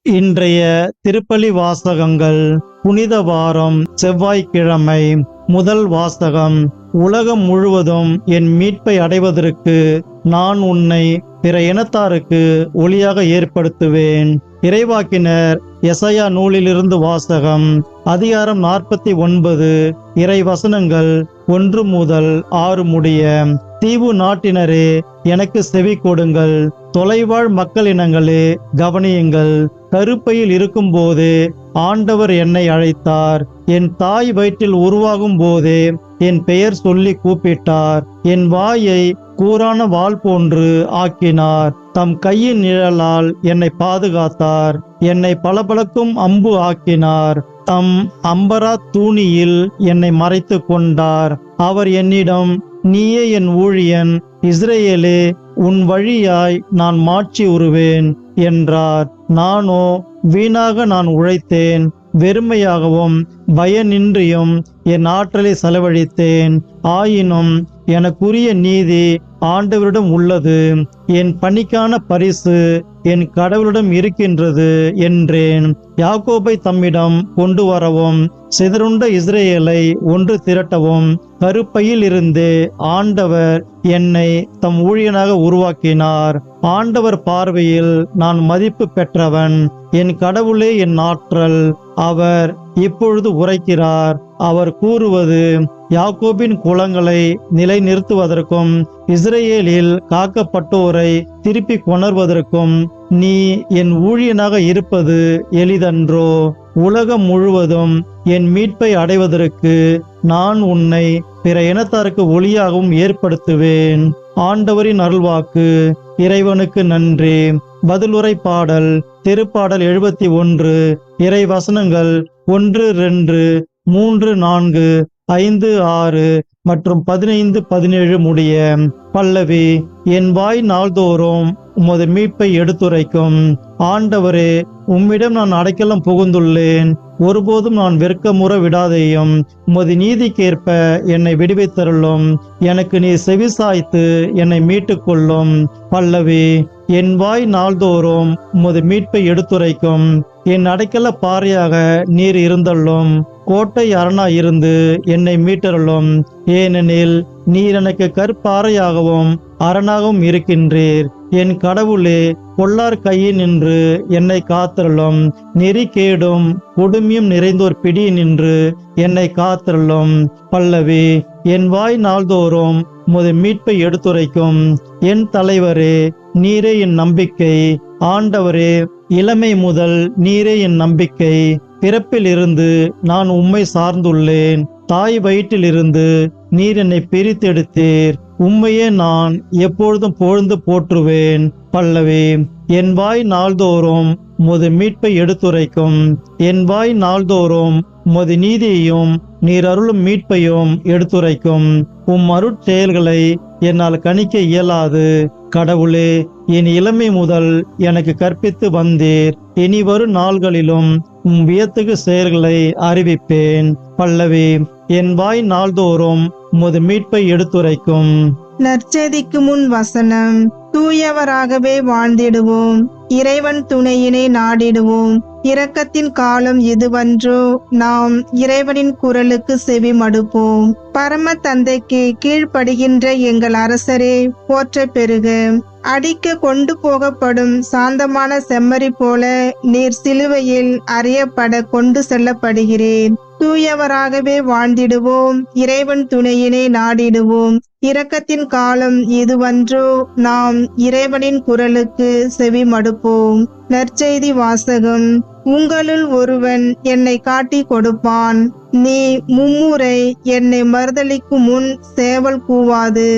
இன்றைய திருப்பலி வாசகங்கள். புனித வாரம், செவ்வாய்க்கிழமை. முதல் வாசகம். உலகம் முழுவதும் என் மீட்பை அடைவதற்கு நான் உன்னை பிற இனத்தாருக்கு ஒளியாக ஏற்படுத்துவேன். இறைவாக்கினர் எசாயா நூலிலிருந்து வாசகம். அதிகாரம் 49, இறை வசனங்கள் 1 முதல் 6 முடிய. தீவு நாட்டினரே, எனக்கு செவி கொடுங்கள். தொலைவாழ் மக்களினங்களே, கவனியுங்கள். கருப்பையில் இருக்கும் போதே ஆண்டவர் என்னை அழைத்தார். என் தாய் வயிற்றில் உருவாகும் போதே என் பெயர் சொல்லி கூப்பிட்டார். என் வாயை கூரான வாள் போன்று ஆக்கினார். தம் கையின் நிழலால் என்னை பாதுகாத்தார். என்னை பளபளக்கும் அம்பு ஆக்கினார். தம் அம்பரா தூணியில் என்னை மறைத்து கொண்டார். அவர் என்னிடம், நீயே என் ஊழியன், இஸ்ரேலே, உன் வழியாய் நான் மாட்சி உறுவேன் என்றார். நானோ வீணாக நான் உழைத்தேன். வெறுமையாகவும் பயனின்றியும் என் ஆற்றலை செலவழித்தேன். ஆயினும் எனக்குரிய நீதி ஆண்டவரிடம் உள்ளது. என் பணிக்கான பரிசு என் கடவுளிடம் இருக்கின்றது என்றேன். யாக்கோபை தம்மிடம் கொண்டு வரவும், சிதறுண்ட இஸ்ரேலை ஒன்று திரட்டவும் கருப்பையில் இருந்து ஆண்டவர் என்னை தம் ஊழியனாக உருவாக்கினார். ஆண்டவர் பார்வையில் நான் மதிப்பு பெற்றவன். என் கடவுளே என் ஆற்றல். அவர் இப்பொழுது உரைக்கிறார். அவர் கூறுவது, யாக்கோபின் குலங்களை நிலைநிறுத்துவதற்கும் இஸ்ரேலில் காக்கப்பட்டோரை திருப்பி கொணர்வதற்கும் நீ என் ஊழியனாக இருப்பது எளிதன்றோ? உலகம் முழுவதும் என் மீட்பை அடைவதற்கு நான் உன்னை பிற இனத்தாருக்கு ஒளியாகவும் ஏற்படுத்துவேன். ஆண்டவரின் அருள்வாக்கு. இறைவனுக்கு நன்றி. பதிலுரை பாடல். திருப்பாடல் 71, இறை வசனங்கள் 1, 2, 3, 4, 5, 6 மற்றும் 15, 17 முடிய. பல்லவி. என் வாய் நாள்தோறும் உமது மீட்பை எடுத்துரைக்கும். ஆண்டவரே, உம்மிடம் நான் அடைக்கலம் புகுந்துள்ளேன். ஒருபோதும் நான் வெட்கமுற விடாதேயும். உமது நீதிக்கேற்ப என்னை விடுவித்தருளும். எனக்கு நீ செவிசாய்த்து என்னை மீட்டுக் கொள்ளும். பல்லவி. என் வாய் நாள்தோறும் உமது மீட்பை எடுத்துரைக்கும். என் அடைக்கல பாறையாக நீர் இருந்தள்ளும். கோட்டை அரணா இருந்து என்னை மீட்டருளும். ஏனெனில் நீர் எனக்கு கற்பாறையாகவும் அரணாகவும் இருக்கின்றீர். என் கடவுளே, பொல்லார் கையில் நின்று என்னை காத்தருளும். நெறி கேடும் கொடுமையும் நிறைந்தோர் பிடி நின்று என்னை காத்தருளும். பல்லவி. என் வாய் நாள்தோறும் உமது மீட்பை எடுத்துரைக்கும். என் தலைவரே, நீரே என் நம்பிக்கை. ஆண்டவரே, இளமை முதல் நீரே என் நம்பிக்கை. பிறப்பில் இருந்து நான் உம்மை சார்ந்துள்ளேன். தாய் வயிற்றிலிருந்து நீர் என்னை பிரித்தெடுத்தீர். உம்மையே நான் எப்பொழுதும் புகழ்ந்து போற்றுவேன். பல்லவி. என் வாய் நாள்தோறும் உமது மீட்பை எடுத்துரைக்கும். என் வாய் நாள்தோறும் உமது நீதியையும் நீர் அருளும் மீட்பையும் எடுத்துரைக்கும். உம் அருட்செயல்களை என்னால் கணிக்க இயலாது. கடவுளே, என் இளமை முதல் எனக்கு கற்பித்து வந்தீர். இனி வரும் நாள்களிலும் உம் வியத்தகு செயல்களை அறிவிப்பேன். பல்லவி. என் வாய் நாள்தோறும் உமது மீட்பை எடுத்துரைக்கும். நற்செய்திக்கு முன் வசனம். தூயவராகவே வாழ்ந்திடுவோம். இறைவன் துணையினை நாடிடுவோம். இரக்கத்தின் காலம் இதுவன்றோ? நாம் இறைவனின் குரலுக்கு செவி மடுப்போம். பரம தந்தைக்கு கீழ்ப்படுகின்ற எங்கள் அரசரே, போற்ற பெருக. அடிக்க கொண்டு போகப்படும் சாந்தமான செம்மறி போல நீர் சிலுவையில் அறியப்பட கொண்டு செல்லப்படுகிறேன். தூயவராகவே வாழ்ந்திடுவோம். இறைவன் துணையினை நாடிடுவோம். இரக்கத்தின் காலம் இதுவன்றோ? நாம் இறைவனின் குரலுக்கு செவி மடுப்போம். நற்செய்தி வாசகம். உங்களுள் ஒருவன் என்னை காட்டி கொடுப்பான். நீ மும்முறை என்னை மறுதலிக்கும் முன் சேவல் கூவாது.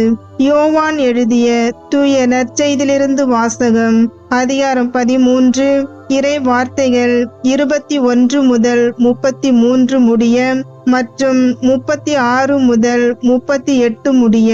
யோவான் எழுதிய தூய நற்செய்தியிலிருந்து வாசகம். அதிகாரம் 13, இறை வார்த்தைகள் 21 முதல் 33 முடிய மற்றும் 36 முதல் 38 முடிய.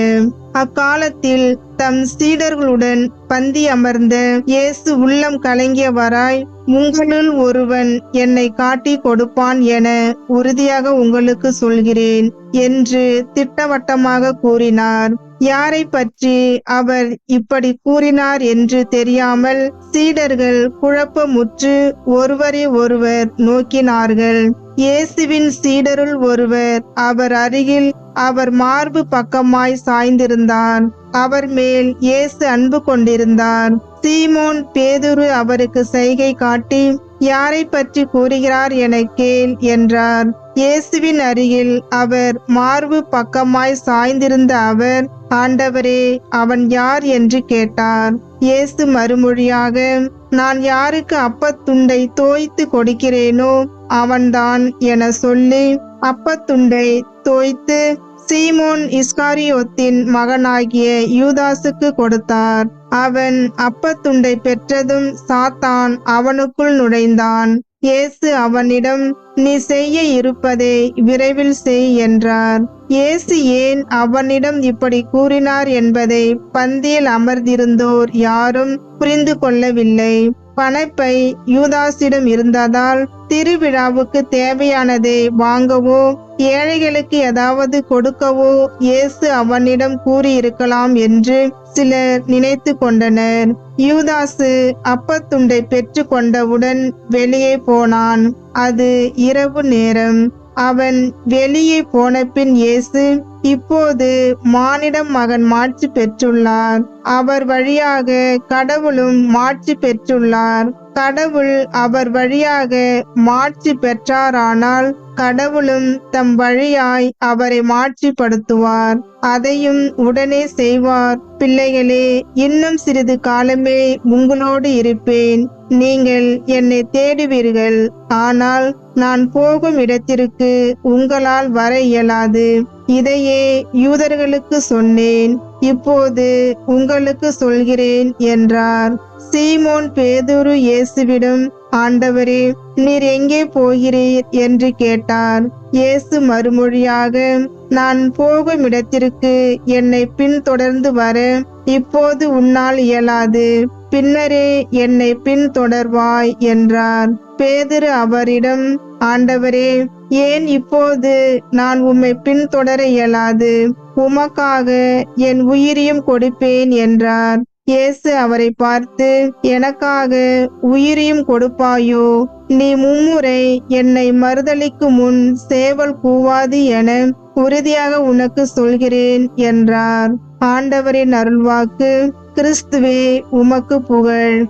அக்காலத்தில் தம் சீடர்களுடன் பந்தி அமர்ந்த இயேசு உள்ளம் கலங்கியவராய், உங்களுள் ஒருவன் என்னை காட்டி கொடுப்பான் என உறுதியாக உங்களுக்கு சொல்கிறேன் என்று திட்டவட்டமாக கூறினார். யாரை பற்றி அவர் இப்படி கூறினார் என்று தெரியாமல் சீடர்கள் குழப்பமுற்று ஒருவரை ஒருவர் நோக்கினார்கள். இயேசுவின் சீடருள் ஒருவர் அவர் அருகில் அவர் மார்பு பக்கமாய் சாய்ந்திருந்தார். அவர் மேல் இயேசு அன்பு கொண்டிருந்தார். சீமோன் பேதுரு அவருக்கு செய்கை காட்டி, யாரை பற்றி கூறுகிறார் என கேள் என்றார். இயேசுவின் அருகில் அவர் மார்பு பக்கமாய் சாய்ந்திருந்த அவர், ஆண்டவரே, அவன் யார் என்று கேட்டார். இயேசு மறுமொழியாக, நான் யாருக்கு அப்பத்துண்டை தோய்த்து கொடுக்கிறேனோ அவன்தான் என சொல்லி அப்பத்துண்டை தோய்த்து சீமோன் இஸ்காரியோத்தின் மகனாகிய யூதாசுக்கு கொடுத்தார். அவன் அப்பத்துண்டை பெற்றதும் சாத்தான் அவனுக்குள் நுழைந்தான். இயேசு அவனிடம், நீ செய்ய இருப்பதை விரைவில் செய் என்றார். இயேசு ஏன் அவனிடம் இப்படி கூறினார் என்பதை பந்தியில் அமர்ந்திருந்தோர் யாரும் புரிந்து கொள்ளவில்லை. பணப்பை யூதாசிடம் இருந்ததால் திருவிழாவுக்கு தேவையானதை வாங்கவோ ஏழைகளுக்கு ஏதாவது கொடுக்கவோ இயேசு அவனிடம் கூறியிருக்கலாம் என்று சிலர் நினைத்து கொண்டனர். யூதாசு அப்பத்துண்டை பெற்று கொண்டவுடன் வெளியே போனான். அது இரவு நேரம். அவன் வெளியே போன பின் இயேசு, இப்போது மானிடம் மகன் மாட்சி பெற்றுள்ளார். அவர் வழியாக கடவுளும் மாட்சி பெற்றுள்ளார். கடவுள் அவர் வழியாக மாட்சி பெற்றாரானால் கடவுளும் தம் வழியாய் அவரை மாட்சிப்படுத்துவார். அதையும் உடனே செய்வார். பிள்ளைகளே, இன்னும் சிறிது காலமே உங்களோடு இருப்பேன். நீங்கள் என்னை தேடுவீர்கள். ஆனால் நான் போகும் இடத்திற்கு உங்களால் வர இயலாது. இதையே யூதர்களுக்கு சொன்னேன், இப்போது உங்களுக்கு சொல்கிறேன் என்றார். சீமோன் பேதுரு இயேசுவிடம், ஆண்டவரே, நீர் எங்கே போகிறீர் என்று கேட்டார். இயேசு மறுமொழியாக, நான் போகும் இடத்திற்கு என்னை பின்தொடர்ந்து வர இப்போது உன்னால் இயலாது. பின்னரே என்னை பின்தொடர்வாய் என்றார். பேதுரு அவரிடம், ஆண்டவரே, ஏன் இப்போது நான் உம்மை பின்தொடர இயலாது? உமக்காக என் உயிரையும் கொடுப்பேன் என்றார். இயேசு அவரை பார்த்து, எனக்காக உயிரையும் கொடுப்பாயோ? நீ மும்முறை என்னை மறுதலிக்கும் முன் சேவல் கூவாது என உறுதியாக உனக்கு சொல்கிறேன் என்றார். ஆண்டவரின் அருள்வாக்கு. கிறிஸ்துவே, உமக்கு புகழ்.